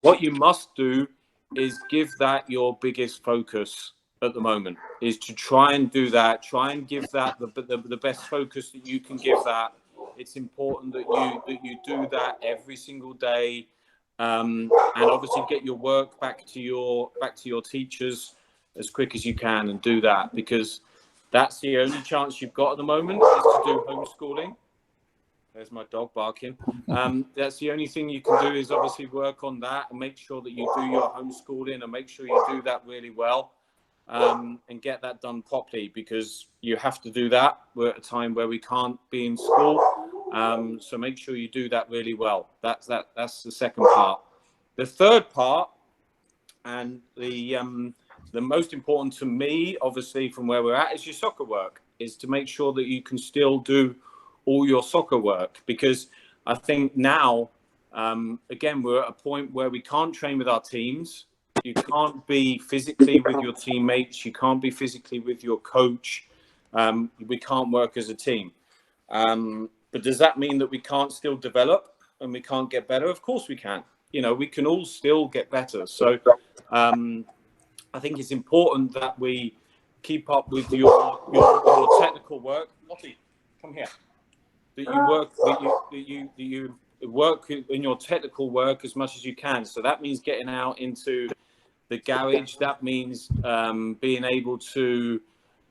What you must do is give that your biggest focus at the moment, is to try and do that. Try and give that the best focus that you can give that. It's important that you do that every single day, and obviously get your work back to your teachers as quick as you can, and do that, because that's the only chance you've got at the moment, is to do homeschooling. There's my dog barking. That's the only thing you can do, is obviously work on that and make sure that you do your homeschooling, and make sure you do that really well, and get that done properly, because you have to do that. We're at a time where we can't be in school, so make sure you do that really well. That's the second part. The third part, and the most important to me, obviously, from where we're at, is your soccer work. Is to make sure that you can still do all your soccer work, because I think now, again, we're at a point where we can't train with our teams. You can't be physically with your teammates. You can't be physically with your coach. We can't work as a team. But does that mean that we can't still develop and we can't get better? Of course we can. We can all still get better. So I think it's important that we keep up with your technical work. Lottie, come here. That you work in your technical work as much as you can. So that means getting out into the garage. That means being able to,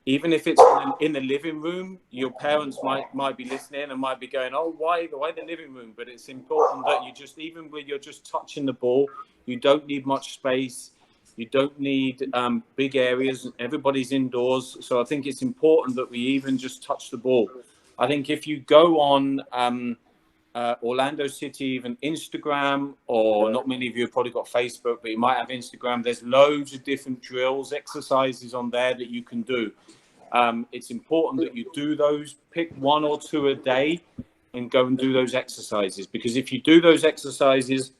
even if it's in the living room, your parents might be listening and might be going, "Oh, why the living room?" But it's important that you just, even when you're just touching the ball, you don't need much space. You don't need big areas. Everybody's indoors. So I think it's important that we even just touch the ball. I think if you go on Orlando City, even Instagram, or not many of you have probably got Facebook, but you might have Instagram. There's loads of different drills, exercises on there that you can do. It's important that you do those. Pick one or two a day and go and do those exercises. Because if you do those exercises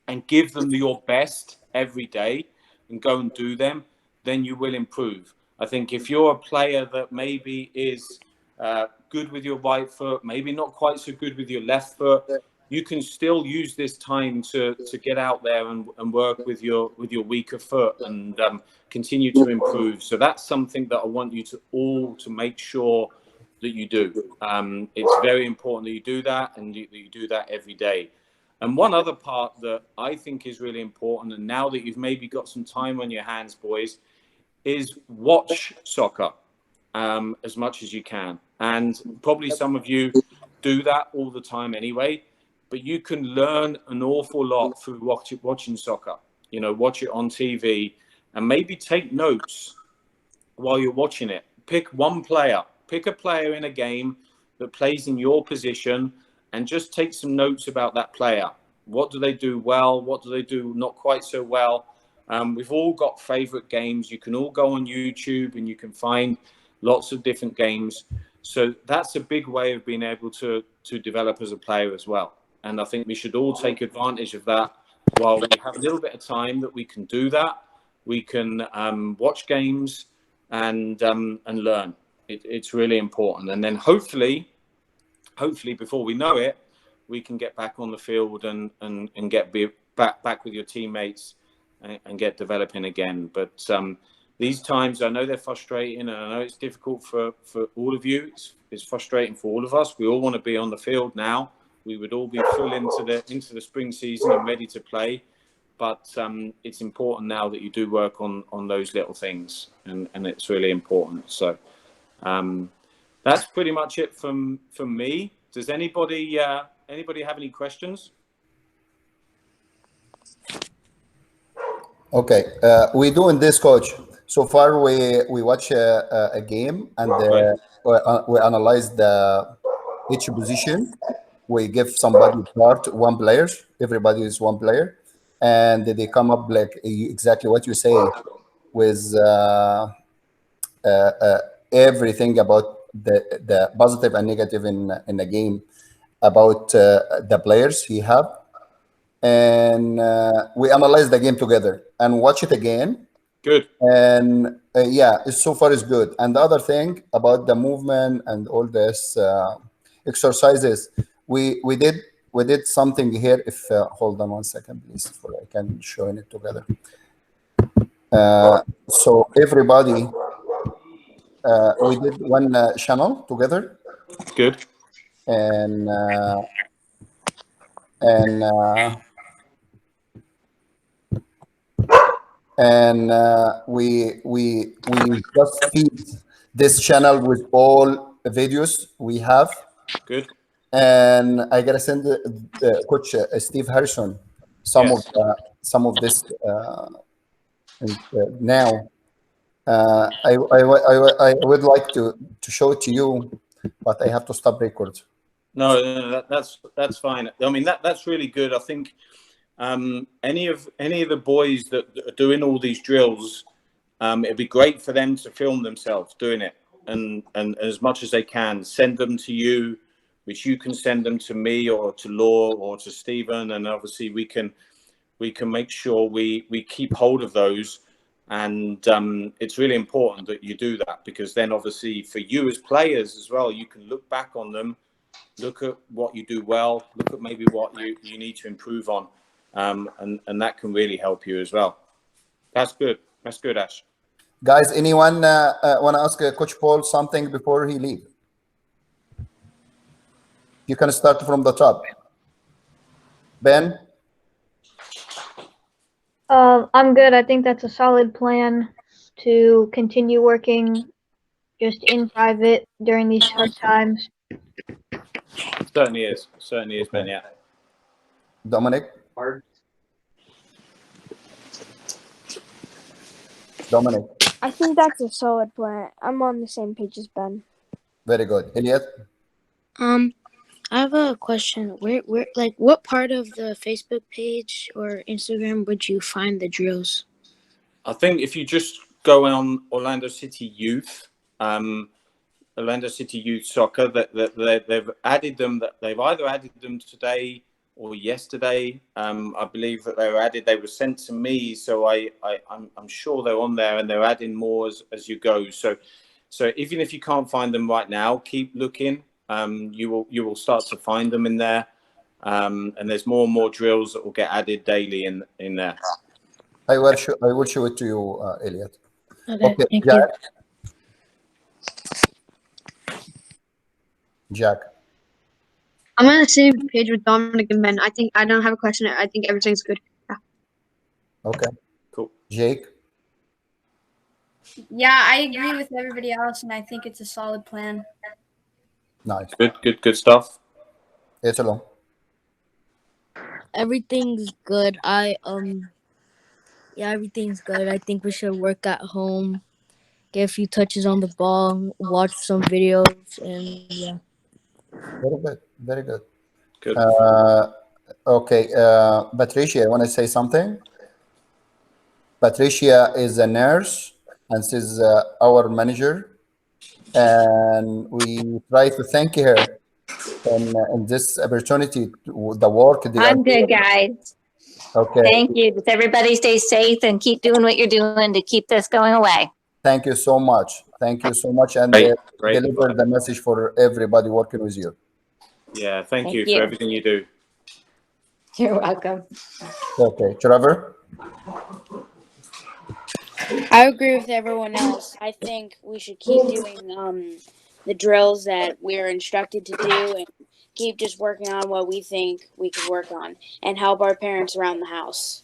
and give them your best every day and go and do them, then you will improve. I think if you're a player that maybe is good with your right foot, maybe not quite so good with your left foot, you can still use this time to get out there and work with your weaker foot, and continue to improve. So that's something that I want you to make sure that you do. It's very important that you do that, and that you do that every day. And one other part that I think is really important, and now that you've maybe got some time on your hands, boys, is watch soccer as much as you can. And probably some of you do that all the time anyway, but you can learn an awful lot through watching soccer. Watch it on TV and maybe take notes while you're watching it. Pick one player, pick a player in a game that plays in your position, and just take some notes about that player. What do they do well? What do they do not quite so well? We've all got favorite games. You can all go on YouTube and you can find lots of different games. So that's a big way of being able to develop as a player as well. And I think we should all take advantage of that while we have a little bit of time that we can do that. We can watch games and learn. It's really important. And then hopefully before we know it, we can get back on the field and get back with your teammates and get developing again. But these times, I know they're frustrating, and I know it's difficult for all of you. It's frustrating for all of us. We all want to be on the field now. We would all be full into the spring season and ready to play. But it's important now that you do work on those little things, and it's really important. So that's pretty much it from me. Does anybody have any questions? Okay, we do in this, coach. So far, we watch a game, and we analyze each position. We give somebody part, one player. Everybody is one player, and they come up like exactly what you say, with everything about the positive and negative in the game, about the players he have, and we analyze the game together and watch it again. Good. And so far it's good. And the other thing about the movement and all this exercises, we did did something here. If hold on 1 second, please, for I can show it together. So everybody, we did one channel together, Good. and and uh, we just feed this channel with all videos we have. Good. And I gotta send Coach Steve Harrison some Yes. of this now. I would like to show it to you, but I have to stop record. No, that's fine. I mean, that's really good. I think any of the boys that are doing all these drills, it'd be great for them to film themselves doing it, and as much as they can, send them to you, which you can send them to me or to Law or to Stephen, and obviously we can make sure we keep hold of those. And it's really important that you do that, because then obviously for you as players as well, you can look back on them, look at what you do well, look at maybe what you need to improve on, and that can really help you as well. That's good. That's good, Ash. Guys, anyone want to ask Coach Paul something before he leave? You can start from the top. Ben? I'm good. I think that's a solid plan to continue working just in private during these hard times. Certainly is, Ben. Yeah. Dominic? Dominic? I think that's a solid plan. I'm on the same page as Ben. Very good. Elliot? I have a question. Where, like, what part of the Facebook page or Instagram would you find the drills? I think if you just go on Orlando City Youth, Orlando City Youth Soccer, that they've added them. That they've either added them today or yesterday. I believe that they were added. They were sent to me, so I'm sure they're on there, and they're adding more as you go. So even if you can't find them right now, keep looking. You will start to find them in there, and there's more and more drills that will get added daily in there. I will show it to you, Elliot. Okay, thank Jack. you. Jack. I'm on the same page with Dominic and Ben. I don't have a question. I think everything's good. Yeah. Okay. Cool. Jake. Yeah, I agree with everybody else, and I think it's a solid plan. Nice. Good stuff. It's along. Everything's good. Yeah, everything's good. I think we should work at home, get a few touches on the ball, watch some videos, and yeah. Very good. Very good. Good. Okay. Patricia, want to say something? Patricia is a nurse, and she's our manager, and we try to thank her in this opportunity, the work. I'm good, guys. Okay. Thank you. Just everybody stay safe and keep doing what you're doing to keep this going away. Thank you so much. Thank you so much, and Great. deliver the message for everybody working with you. Yeah, thank Thank you you. for everything you do. You're welcome. Okay, Trevor. I agree with everyone else. I think we should keep doing the drills that we're instructed to do, and keep just working on what we think we could work on, and help our parents around the house.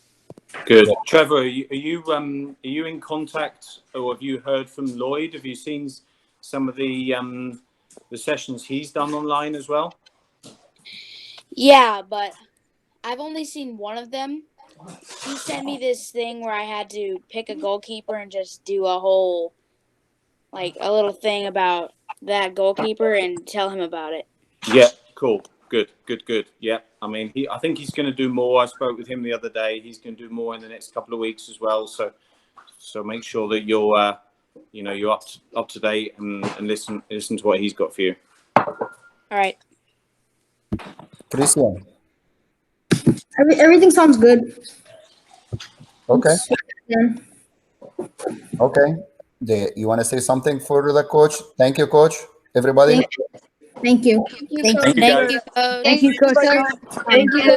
Good. Trevor, are you in contact, or have you heard from Lloyd? Have you seen some of the sessions he's done online as well? Yeah, but I've only seen one of them. He sent me this thing where I had to pick a goalkeeper and just do a whole, like, a little thing about that goalkeeper and tell him about it. Yeah, cool. Good. Yeah, I mean, I think he's going to do more. I spoke with him the other day. He's going to do more in the next couple of weeks as well. So make sure that you're, you're up to date and listen to what he's got for you. All right. Christian. Everything sounds good. Okay. Yeah. Okay. You want to say something for the coach? Thank you, coach. Everybody. Thank you. Thank you, Thank Coach. you, guys. Thank you, Coach. Thank you, Coach. Thank you.